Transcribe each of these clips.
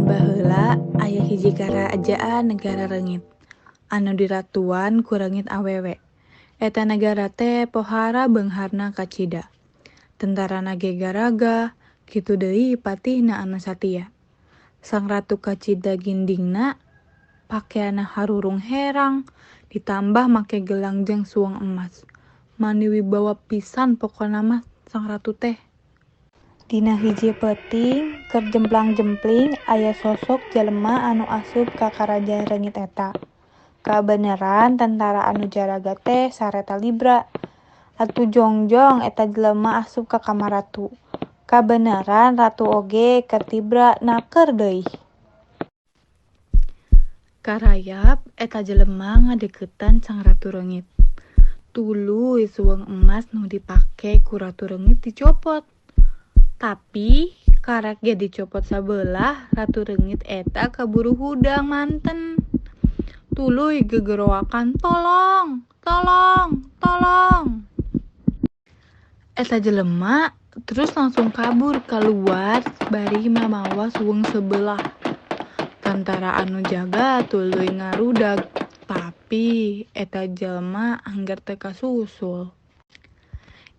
Zaman baheula aya hiji karajaan negara reungit, anu diratuan ku reungit awewe. Eta negara teh pohara beungharna kacida. Tentarana ge garaga, kitu deui patihna anu satia. Sang ratu kacida gindingna pakeana harurung herang, ditambah make gelang jeung suweng emas. Mani wibawa pisan pokona mah sang ratu teh. Dina hiji peuting keur jemplang-jempling aya sosok jelema anu asup ka karajaan reungit eta. Kabeneran tentara anu jaraga teh sareta Libra. Atuh jongjong eta jelema asup ka kamar ratu. Kabeneran ratu oge keur Libra naker deui. Karayap eta jelema ngadeuketan sang ratu reungit. Tuluy suweng emas nu dipake ku ratu reungit dicopot. Tapi karek ge dicopot sabelah, ratu reungit eta kaburu hudang manten. Tuluy gegerowakan tolong, tolong, tolong. Eta jelema terus langsung kabur keluar bari mamawa suweng sebelah. Tentara anu jaga tuluy ngarudag, tapi eta jelema angger teu kasusul.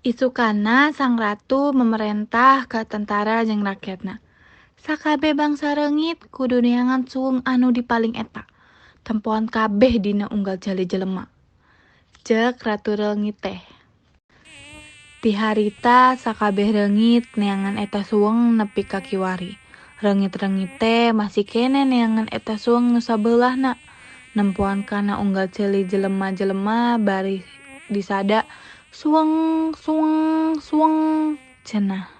Isukana sang ratu memerintah ka tentara jeung rakyatna. Sakabeh bangsa reungit kudu neangan suweng anu dipaling eta. Tempoan kabeh dina unggal jali jelema. Ceuk ratu reungit teh. Ti harita sakabeh reungit neangan eta suweng nepi ka kiwari. Reungit-reungit teh masih kene neangan eta suweng nu sabelahna. Nempoan kana unggal jali jelema-jelema bari disada suweng cenah.